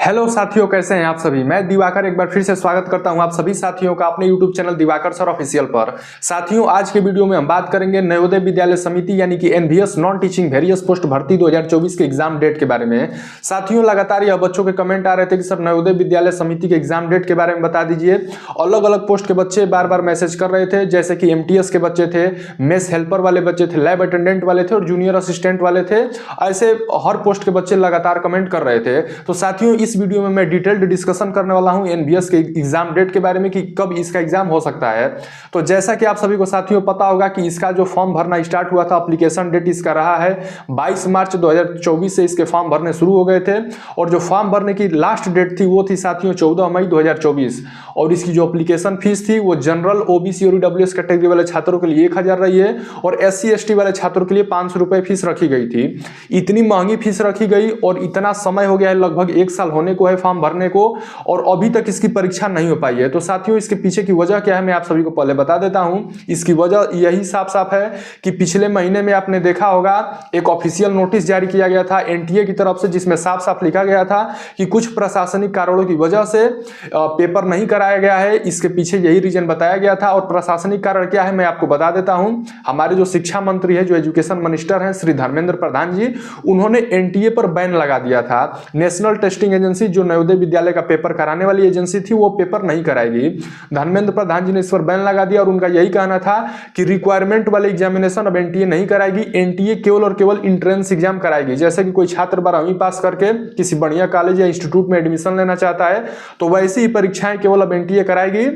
Hello साथियों, कैसे हैं आप सभी। मैं दिवाकर एक बार फिर से स्वागत करता हूं आप सभी साथियों का अपने YouTube channel Diwakar sir official पर। साथियों, आज के वीडियो में हम बात करेंगे नवोदय विद्यालय समिति यानी कि NVS non teaching various post भर्ती 2024 के एग्जाम डेट के बारे में। साथियों, लगातार यह बच्चों के कमेंट आ रहे थे कि सर नवोदय विद्यालय समिति के एग्जाम डेट के बारे में बता दीजिए। अलग अलग पोस्ट के बच्चे बार बार मैसेज कर रहे थे, जैसे कि एमटीएस के बच्चे थे, मेस हेल्पर वाले बच्चे थे, लैब अटेंडेंट वाले थे और जूनियर असिस्टेंट वाले थे। ऐसे हर पोस्ट के बच्चे लगातार कमेंट कर रहे थे। तो साथियों, इस वीडियो में मैं डिटेल्ड डिस्कशन करने वाला हूं एनवीएस के एग्जाम डेट के बारे में कि कब इसका एग्जाम हो सकता है। तो जैसा कि आप सभी को साथियों पता होगा कि इसका जो फॉर्म भरना स्टार्ट हुआ था, एप्लीकेशन डेट इसका रहा है 22 मार्च 2024 से इसके फॉर्म भरने शुरू हो गए थे। और जो फॉर्म भरने की लास्ट डेट थी वो थी साथियों 14 मई 2024। और इसकी जो एप्लीकेशन फीस थी वो जनरल, ओबीसी और ईडब्ल्यूएस कैटेगरी वाले छात्रों के लिए 1000 रही है और एससी एसटी वाले छात्रों के लिए 500 रुपए फीस रखी गई थी। इतनी महंगी फीस रखी गई और इतना समय हो गया है, लगभग 1 साल होने को है फॉर्म भरने को, और अभी तक इसकी परीक्षा नहीं हो पाई है। तो साथियों, इसके पीछे की वजह क्या है मैं आप सभी को पहले बता देता हूं। इसकी वजह यही साफ साफ है कि पिछले महीने में आपने देखा होगा एक ऑफिशियल नोटिस जारी किया गया था एनटीए की तरफ से, जिसमें साफ साफ लिखा गया था कि कुछ प्रशासनिक कारणों की वजह से पेपर नहीं कराया गया है। इसके पीछे यही रीजन बताया गया था। और प्रशासनिक कारण क्या है मैं आपको बता देता हूं। हमारे जो शिक्षा मंत्री है, जो एजुकेशन मिनिस्टर हैं श्री धर्मेंद्र प्रधान जी, उन्होंने एनटीए पर बैन लगा दिया था। नेशनल टेस्टिंग एजेंसी, जो नवोदय विद्यालय का पेपर कराने वाली एजेंसी थी, वो पेपर नहीं कराएगी। धर्मेंद्र प्रधान जी ने इस पर बैन लगा दिया और उनका यही कहना था कि रिक्वायरमेंट वाले एग्जामिनेशन अब एनटीए नहीं कराएगी। एनटीए केवल और केवल इंट्रेंस एग्जाम कराएगी। जैसे कि कोई छात्र 12वीं पास करके किसी बढ़िया कॉलेज या इंस्टीट्यूट में एडमिशन लेना चाहता है, तो वैसी ही परीक्षाएं केवल अब एनटीए कराएगी।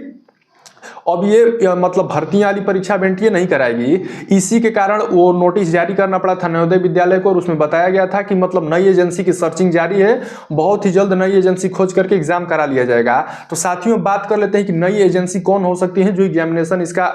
अब ये मतलब भर्ती वाली परीक्षा एनटीए नहीं कराएगी। इसी के कारण वो नोटिस जारी करना पड़ा था नवोदय विद्यालय को और उसमें बताया गया था कि मतलब नई एजेंसी की सर्चिंग जारी है, बहुत ही जल्द नई एजेंसी खोज करके एग्जाम करा लिया जाएगा। तो साथियों, बात कर लेते हैं कि नई एजेंसी कौन हो सकती है जो एग्जामिनेशन इसका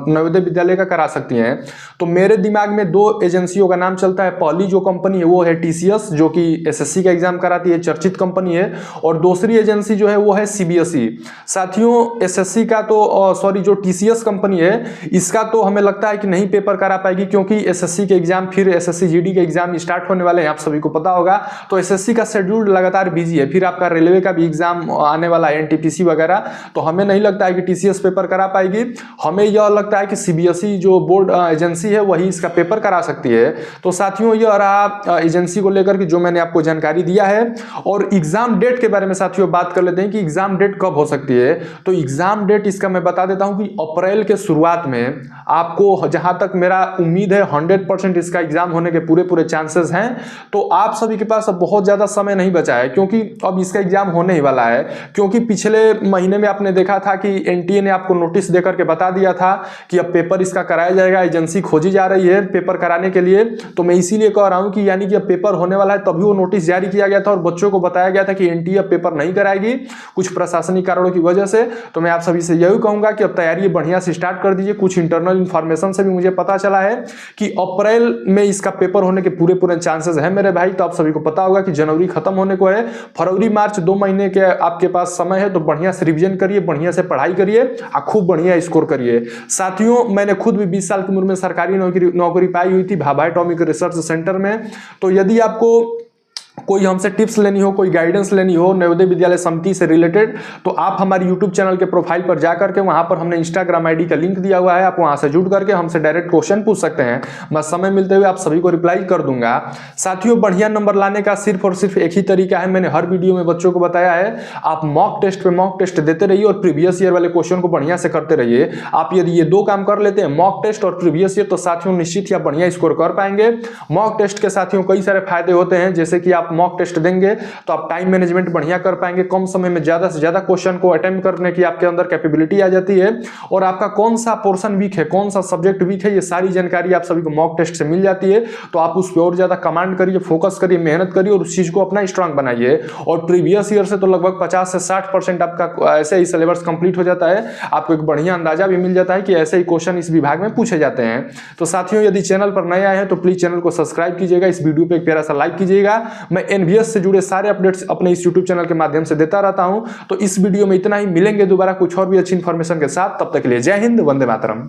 नवोदय विद्यालय का करा सकती है। तो मेरे दिमाग में 2 एजेंसियों का नाम चलता है। पहली जो कंपनी है वो है टीसीएस, जो कि एसएससी का एग्जाम कराती है, चर्चित कंपनी है। और दूसरी एजेंसी जो है वो है सीबीएसई। साथियों, एसएससी का तो सॉरी जो टीसीएस कंपनी है इसका तो हमें लगता है कि नहीं पेपर करा पाएगी, क्योंकि एसएससी के एग्जाम, फिर एसएससी जीडी के एग्जाम स्टार्ट होने वाले हैं, आप सभी को पता होगा। तो एसएससी का शेड्यूल लगातार बिजी है, फिर आपका रेलवे का भी एग्जाम आने वाला है, एनटीपीसी वगैरह। तो हमें नहीं लगता है कि टीसीएस पेपर करा पाएगी। हमें यह लगता है कि सीबीएसई जो बोर्ड एजेंसी है वही इसका पेपर करा सकती है। तो साथियों, यह रहा एजेंसी को लेकर के जो मैंने आपको जानकारी दिया है। और एग्जाम डेट के बारे में साथियों बात कर लेते हैं कि एग्जाम डेट कब हो सकती है। तो एग्जाम डेट इसका मैं बता देता हूं कि अप्रैल के शुरुआत में आपको, जहां तक मेरा उम्मीद है 100% इसका एग्जाम होने के पूरे चांसेस हैं। तो आप सभी के पास अब बहुत ज्यादा समय नहीं बचा है, क्योंकि अब इसका एग्जाम होने ही वाला है। क्योंकि पिछले महीने में आपने देखा था कि एनटीए ने आपको नोटिस देकर के बता दिया था कि अब पेपर इसका कराया जाएगा, एजेंसी खोजी जा रही है पेपर कराने के लिए। तो मैं इसीलिए कह रहा हूं कि यानी कि अब पेपर होने वाला है, तभी वो नोटिस जारी किया गया था और बच्चों को बताया गया था कि एनटीए अब पेपर नहीं कराएगी कुछ प्रशासनिक कारणों की वजह से। तो मैं आप सभी से यही कहूंगा कि अब तैयारी बढ़िया से स्टार्ट कर दीजिए। कुछ इंटरनल इंफॉर्मेशन से भी मुझे पता चला है कि अप्रैल में इसका पेपर होने के पूरे चांसेस है मेरे भाई। तो आप सभी को पता होगा कि जनवरी खत्म होने को है, फरवरी मार्च 2 महीने के आपके पास समय है। तो बढ़िया से रिवीजन करिए, बढ़िया से पढ़ाई करिए और खूब बढ़िया स्कोर करिए। साथियों, मैंने खुद भी 20 साल की उम्र में सरकारी नौकरी पाई हुई थी भाभा एटॉमिक रिसर्च सेंटर में। तो यदि आपको कोई हमसे टिप्स लेनी हो, कोई गाइडेंस लेनी हो नवोदय विद्यालय समिति से रिलेटेड, तो आप हमारे यूट्यूब चैनल के प्रोफाइल पर जाकर के वहां पर हमने इंस्टाग्राम आईडी का लिंक दिया हुआ है, आप वहां से जुड़ करके हमसे डायरेक्ट क्वेश्चन पूछ सकते हैं। मैं समय मिलते हुए आप सभी को रिप्लाई कर दूंगा। साथियों, बढ़िया नंबर लाने का सिर्फ और सिर्फ एक ही तरीका है, मैंने हर वीडियो में बच्चों को बताया है। आप मॉक टेस्ट पे मॉक टेस्ट देते रहिए और प्रीवियस ईयर वाले क्वेश्चन को बढ़िया से करते रहिए। आप यदि ये 2 काम कर लेते हैं, मॉक टेस्ट और प्रीवियस ईयर, तो साथियों निश्चित ही आप बढ़िया स्कोर कर पाएंगे। मॉक टेस्ट के साथियों कई सारे फायदे होते हैं, जैसे कि आप मॉक टेस्ट देंगे तो आप टाइम मैनेजमेंट बढ़िया कर पाएंगे, कम समय में ज्यादा से ज्यादा क्वेश्चन को अटेम्प्ट करने की आपके अंदर कैपेबिलिटी आ जाती है। और आपका कौन सा पोर्शन वीक है, कौन सा सब्जेक्ट वीक है, ये सारी जानकारी आप सभी को मॉक टेस्ट से मिल जाती है। तो आप उस पर और ज्यादा कमांड करिए, फोकस करिए, मेहनत करिए और उस चीज को अपना स्ट्रांग बनाइए। और प्रीवियस ईयर से तो लगभग 50 से 60% आपका ऐसे ही सिलेबस कंप्लीट हो जाता है। आपको एक बढ़िया अंदाजा भी मिल जाता है कि ऐसे ही क्वेश्चन इस विभाग में पूछे जाते हैं। तो साथियों, यदि चैनल पर नए आए हैं तो प्लीज चैनल को सब्सक्राइब कीजिएगा, इस वीडियो पे एक प्यारा सा लाइक कीजिएगा। मैं एनवीएस से जुड़े सारे अपडेट्स अपने इस यूट्यूब चैनल के माध्यम से देता रहता हूं। तो इस वीडियो में इतना ही, मिलेंगे दोबारा कुछ और भी अच्छी इंफॉर्मेशन के साथ। तब तक के लिए जय हिंद, वंदे मातरम।